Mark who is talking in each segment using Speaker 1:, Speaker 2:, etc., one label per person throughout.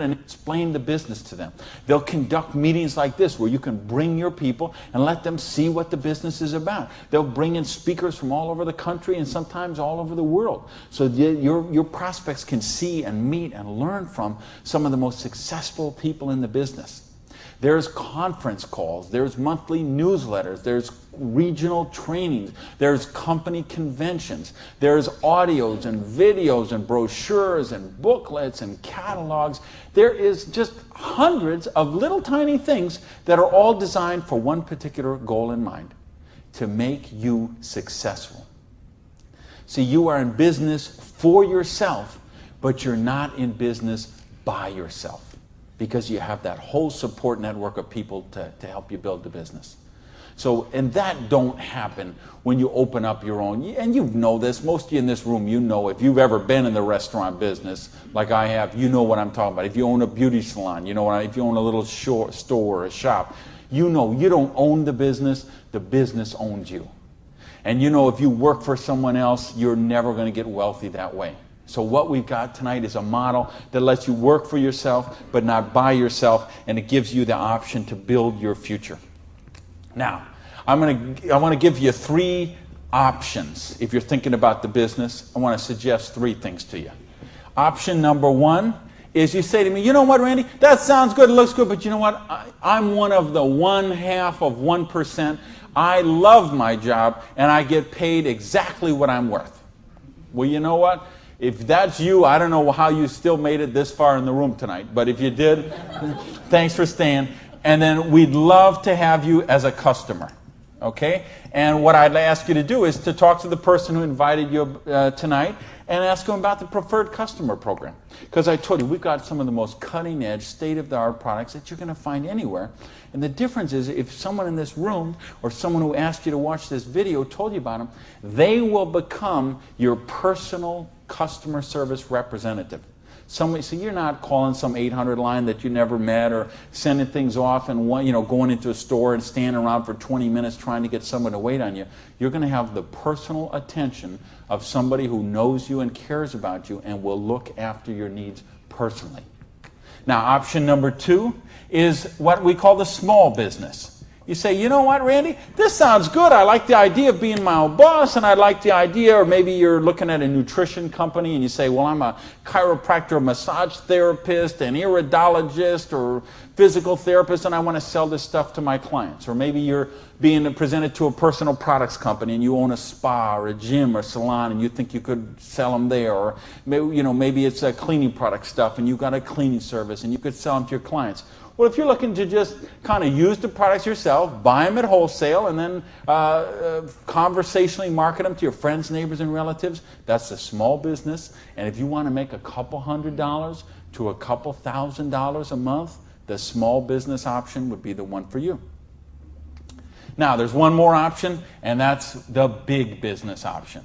Speaker 1: and explain the business to them. They'll conduct meetings like this where you can bring your people and let them see what the business is about. They'll bring in speakers from all over the country and sometimes all over the world, so your prospects can see and meet and learn from some of the most successful people in the business. There's conference calls, there's monthly newsletters, there's regional trainings, there's company conventions, there's audios and videos and brochures and booklets and catalogs. There is just hundreds of little tiny things that are all designed for one particular goal in mind: to make you successful. See, you are in business for yourself, but you're not in business by yourself, because you have that whole support network of people to help you build the business. So, and that don't happen when you open up your own, and you know this, most of you in this room, you know, if you've ever been in the restaurant business, like I have, you know what I'm talking about. If you own a beauty salon, you know if you own a little store or a shop, you know you don't own the business owns you. And you know if you work for someone else, you're never going to get wealthy that way. So what we've got tonight is a model that lets you work for yourself, but not by yourself, and it gives you the option to build your future. Now, I want to give you 3 options. If you're thinking about the business, I want to suggest 3 things to you. Option number 1 is you say to me, you know what, Randy, that sounds good, it looks good, but you know what, I'm one of the 1/2 of 1%. I love my job, and I get paid exactly what I'm worth. Well, you know what? If that's you, I don't know how you still made it this far in the room tonight, but if you did, thanks for staying. And then we'd love to have you as a customer, okay? And what I'd ask you to do is to talk to the person who invited you tonight and ask them about the preferred customer program. Because I told you, we've got some of the most cutting-edge, state-of-the-art products that you're going to find anywhere. And the difference is, if someone in this room or someone who asked you to watch this video told you about them, they will become your personal customer service representative. So you're not calling some 800 line that you never met, or sending things off and going into a store and standing around for 20 minutes trying to get someone to wait on you. You're going to have the personal attention of somebody who knows you and cares about you and will look after your needs personally. Now, option number 2 is what we call the small business. You say, you know what, Randy, this sounds good. I like the idea of being my own boss, and I like the idea, or maybe you're looking at a nutrition company and you say, well, I'm a chiropractor, a massage therapist, an iridologist, or physical therapist, and I want to sell this stuff to my clients. Or maybe you're being presented to a personal products company and you own a spa or a gym or salon and you think you could sell them there. Or maybe it's a cleaning product stuff and you've got a cleaning service and you could sell them to your clients. Well, if you're looking to just kind of use the products yourself, buy them at wholesale, and then conversationally market them to your friends, neighbors, and relatives, that's a small business. And if you want to make a couple $100 to a couple $1,000 a month, the small business option would be the one for you. Now, there's one more option, and that's the big business option.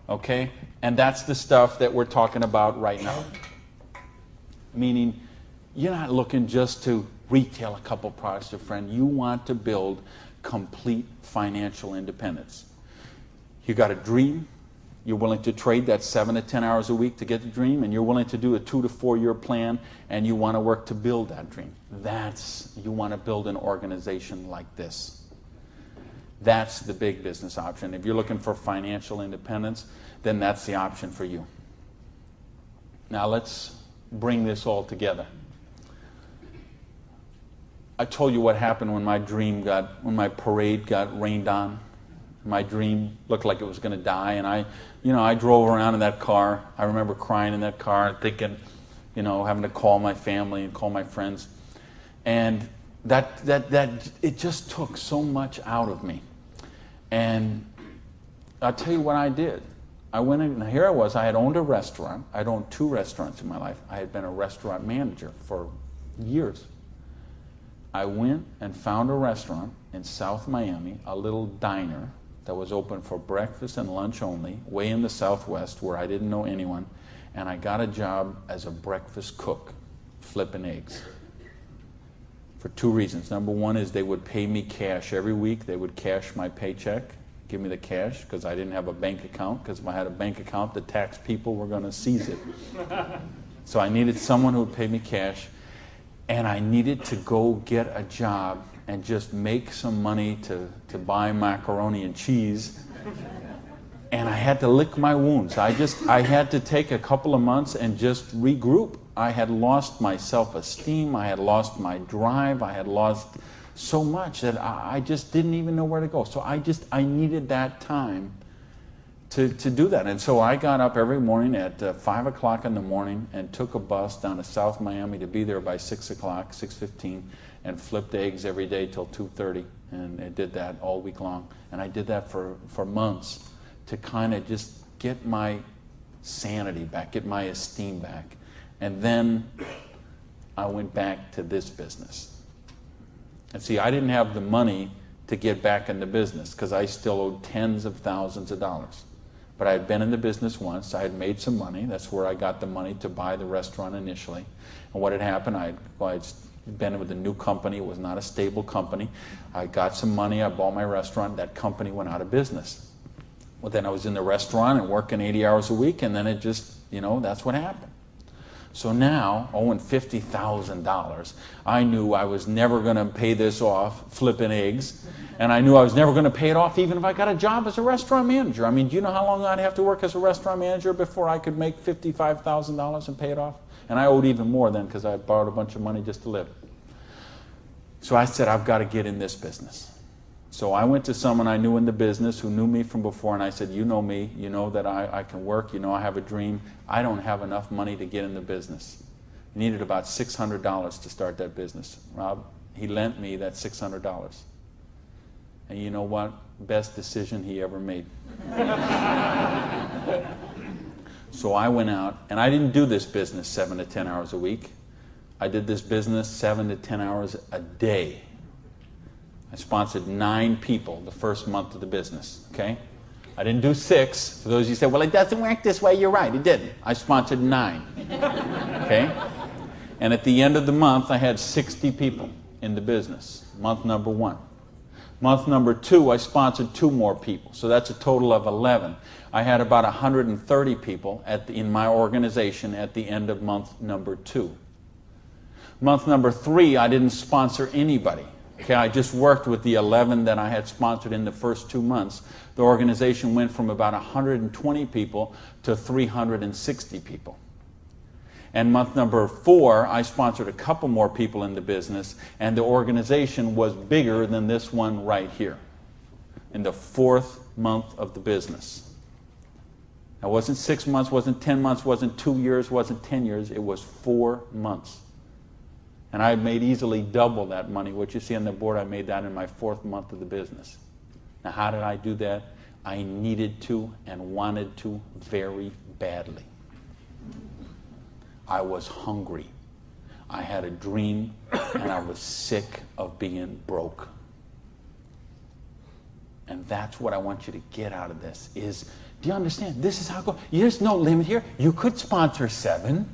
Speaker 1: Okay? And that's the stuff that we're talking about right now. Meaning, you're not looking just to retail a couple products to a friend. You want to build complete financial independence. You got a dream. You're willing to trade that 7 to 10 hours a week to get the dream, and you're willing to do a 2 to 4 year plan, and you want to work to build that dream. You want to build an organization like this. That's the big business option. If you're looking for financial independence, then that's the option for you. Now let's bring this all together. I told you what happened when when my parade got rained on. My dream looked like it was going to die, and I drove around in that car. I remember crying in that car, thinking, having to call my family and call my friends, and that it just took so much out of me. And I'll tell you what I did. I went in, and here I was. I had owned a restaurant. I'd owned 2 restaurants in my life. I had been a restaurant manager for years. I went and found a restaurant in South Miami, a little diner that was open for breakfast and lunch only, way in the Southwest where I didn't know anyone, and I got a job as a breakfast cook, flipping eggs. For 2 reasons. Number 1 is they would pay me cash every week. They would cash my paycheck, give me the cash, because I didn't have a bank account, because if I had a bank account, the tax people were going to seize it. So I needed someone who would pay me cash, and I needed to go get a job and just make some money to buy macaroni and cheese. And I had to lick my wounds. I had to take a couple of months and just regroup. I had lost my self-esteem. I had lost my drive. I had lost so much that I just didn't even know where to go. So I needed that time to do that. And so I got up every morning at 5 o'clock in the morning and took a bus down to South Miami to be there by 6 o'clock, 6:15, and flipped eggs every day till 2:30. And I did that all week long. And I did that for months to kind of just get my sanity back, get my esteem back. And then I went back to this business. And see, I didn't have the money to get back in the business because I still owed tens of thousands of dollars. But I had been in the business once. I had made some money. That's where I got the money to buy the restaurant initially. And what had happened, I'd been with a new company. It was not a stable company. I got some money. I bought my restaurant. That company went out of business. Well, then I was in the restaurant and working 80 hours a week, and then it just, that's what happened. So now, owing $50,000, I knew I was never going to pay this off flipping eggs, and I knew I was never going to pay it off even if I got a job as a restaurant manager. I mean, do you know how long I'd have to work as a restaurant manager before I could make $55,000 and pay it off? And I owed even more then because I borrowed a bunch of money just to live. So I said, I've got to get in this business. So I went to someone I knew in the business who knew me from before, and I said, you know me, you know that I can work, you know I have a dream. I don't have enough money to get in the business. I needed about $600 to start that business. Rob, he lent me that $600. And you know what? Best decision he ever made. So I went out, and I didn't do this business 7 to 10 hours a week. I did this business 7 to 10 hours a day. I sponsored 9 people the first month of the business, okay? I didn't do 6. For those of you who say, well, it doesn't work this way, you're right, it didn't. I sponsored 9, okay? And at the end of the month, I had 60 people in the business, month number 1. Month number 2, I sponsored 2 more people, so that's a total of 11. I had about 130 people in my organization at the end of month number 2. Month number 3, I didn't sponsor anybody. Okay, I just worked with the 11 that I had sponsored in the first 2 months. The organization went from about 120 people to 360 people. And month number 4, I sponsored a couple more people in the business, and the organization was bigger than this one right here in the 4th month of the business. Now, it wasn't 6 months, wasn't 10 months, wasn't 2 years, wasn't 10 years. It was 4 months. And I made easily double that money. What you see on the board, I made that in my 4th month of the business. Now, how did I do that? I needed to and wanted to very badly. I was hungry. I had a dream, and I was sick of being broke. And that's what I want you to get out of this is, do you understand? This is how it goes. There's no limit here. You could sponsor 7.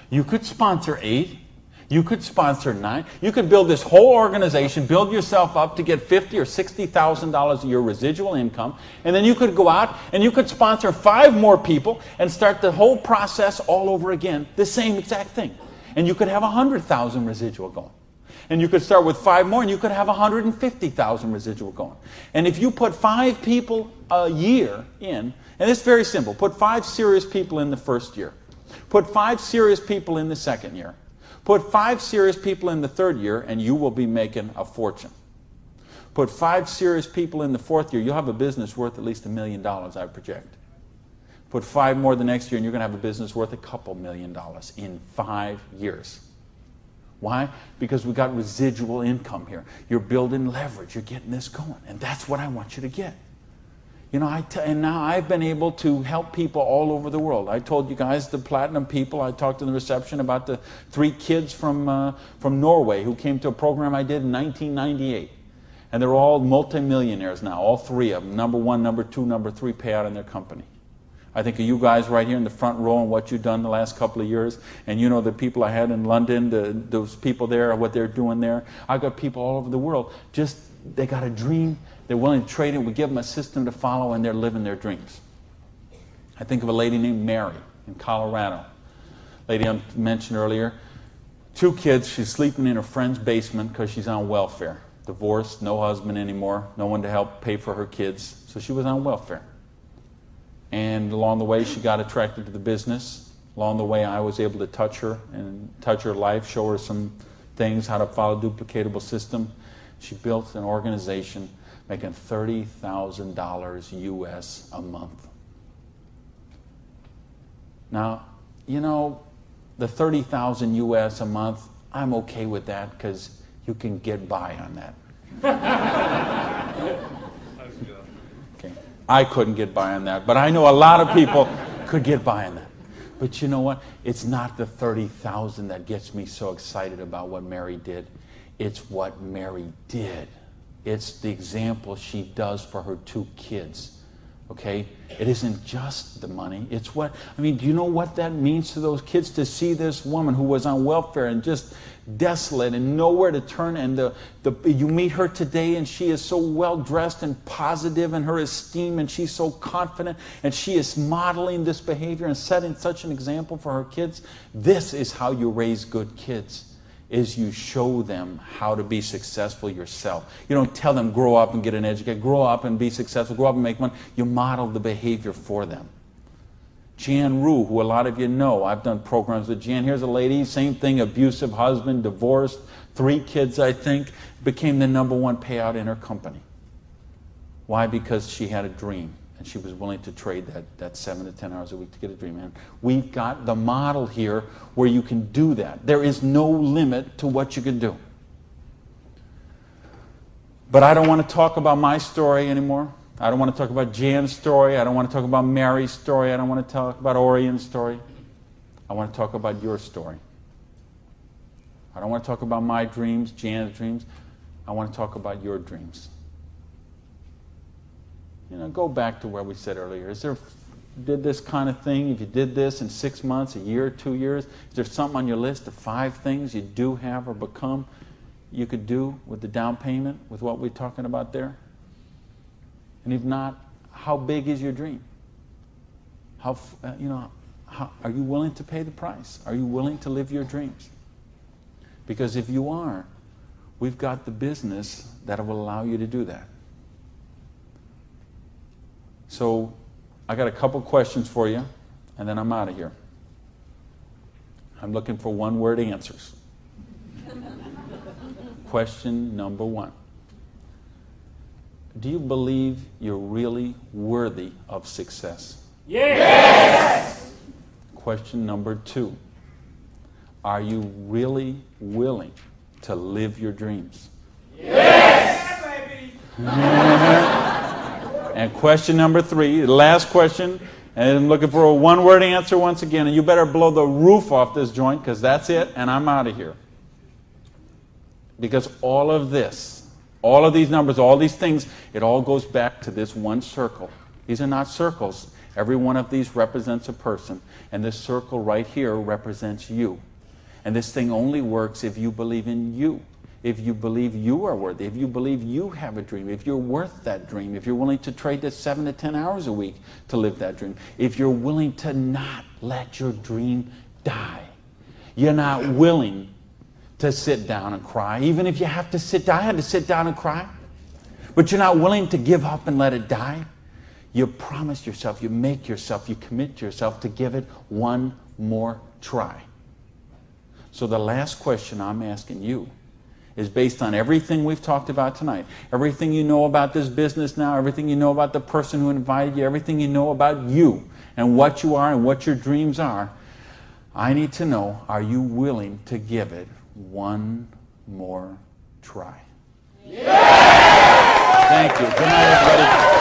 Speaker 1: You could sponsor 8. You could sponsor 9. You could build this whole organization, build yourself up to get $50,000 or $60,000 of your residual income, and then you could go out and you could sponsor 5 more people and start the whole process all over again, the same exact thing. And you could have 100,000 residual going. And you could start with 5 more and you could have 150,000 residual going. And if you put 5 people a year in, and it's very simple, put 5 serious people in the first year, put 5 serious people in the second year, put 5 serious people in the 3rd year, and you will be making a fortune. Put 5 serious people in the 4th year, you'll have a business worth at least $1 million, I project. Put 5 more the next year, and you're going to have a business worth a couple $1 million in 5 years. Why? Because we got residual income here. You're building leverage. You're getting this going, and that's what I want you to get. You know, and now I've been able to help people all over the world. I told you guys the platinum people. I talked in the reception about the 3 kids from Norway who came to a program I did in 1998. And they're all multimillionaires now, all 3 of them. Number 1, number 2, number 3 pay out in their company. I think of you guys right here in the front row and what you've done the last couple of years. And you know the people I had in London, those people there, what they're doing there. I've got people all over the world. Just, they got a dream. They're willing to trade it. We give them a system to follow, and they're living their dreams. I think of a lady named Mary in Colorado. lady I mentioned earlier, 2 kids. She's sleeping in her friend's basement because she's on welfare. Divorced, no husband anymore, no one to help pay for her kids. So she was on welfare. And along the way, she got attracted to the business. Along the way, I was able to touch her and touch her life, show her some things, how to follow a duplicatable system. She built an organization making $30,000 US a month. Now, you know, the $30,000 US a month, I'm okay with that because you can get by on that. Okay. I couldn't get by on that, but I know a lot of people could get by on that. But you know what? It's not the $30,000 that gets me so excited about what Mary did. It's what Mary did. It's the example she does for her 2 kids. Okay? It isn't just the money. It's what, I mean, do you know what that means to those kids to see this woman who was on welfare and just desolate and nowhere to turn, and you meet her today and she is so well dressed and positive in her esteem, and she's so confident, and she is modeling this behavior and setting such an example for her kids. This is how you raise good kids, is you show them how to be successful yourself. You don't tell them grow up and get an education, grow up and be successful, grow up and make money. You model the behavior for them. Jan Rue, who a lot of you know, I've done programs with Jan. Here's a lady, same thing, abusive husband, divorced, 3 kids, I think, became the #1 payout in her company. Why? Because she had a dream, and she was willing to trade that 7 to 10 hours a week to get a dream. And we've got the model here where you can do that. There is no limit to what you can do. But I don't want to talk about my story anymore. I don't want to talk about Jan's story. I don't want to talk about Mary's story. I don't want to talk about Orion's story. I want to talk about your story. I don't want to talk about my dreams, Jan's dreams. I want to talk about your dreams. You know, go back to where we said earlier. Did this kind of thing, if you did this in 6 months, a year, 2 years, is there something on your list of 5 things you do have or become you could do with the down payment, with what we're talking about there? And if not, how big is your dream? Are you willing to pay the price? Are you willing to live your dreams? Because if you are, we've got the business that will allow you to do that. So I got a couple questions for you, and then I'm out of here. I'm looking for 1-word answers. Question number 1. Do you believe you're really worthy of success?
Speaker 2: Yes!
Speaker 1: Question number 2. Are you really willing to live your dreams?
Speaker 2: Yes! Yeah, baby!
Speaker 1: And question number 3, the last question, and I'm looking for a 1-word answer once again, and you better blow the roof off this joint, because that's it, and I'm out of here. Because all of this, all of these numbers, all these things, it all goes back to this one circle. These are not circles. Every one of these represents a person. And this circle right here represents you. And this thing only works if you believe in you. If you believe you are worthy. If you believe you have a dream. If you're worth that dream. If you're willing to trade this 7 to 10 hours a week to live that dream. If you're willing to not let your dream die. You're not willing to sit down and cry. Even if you have to sit down. I had to sit down and cry. But you're not willing to give up and let it die. You promise yourself, you make yourself, you commit yourself to give it one more try. So the last question I'm asking you is based on everything we've talked about tonight. Everything you know about this business now, everything you know about the person who invited you, everything you know about you and what you are and what your dreams are. I need to know, are you willing to give it one more try? Yeah! Thank you. Good night, everybody.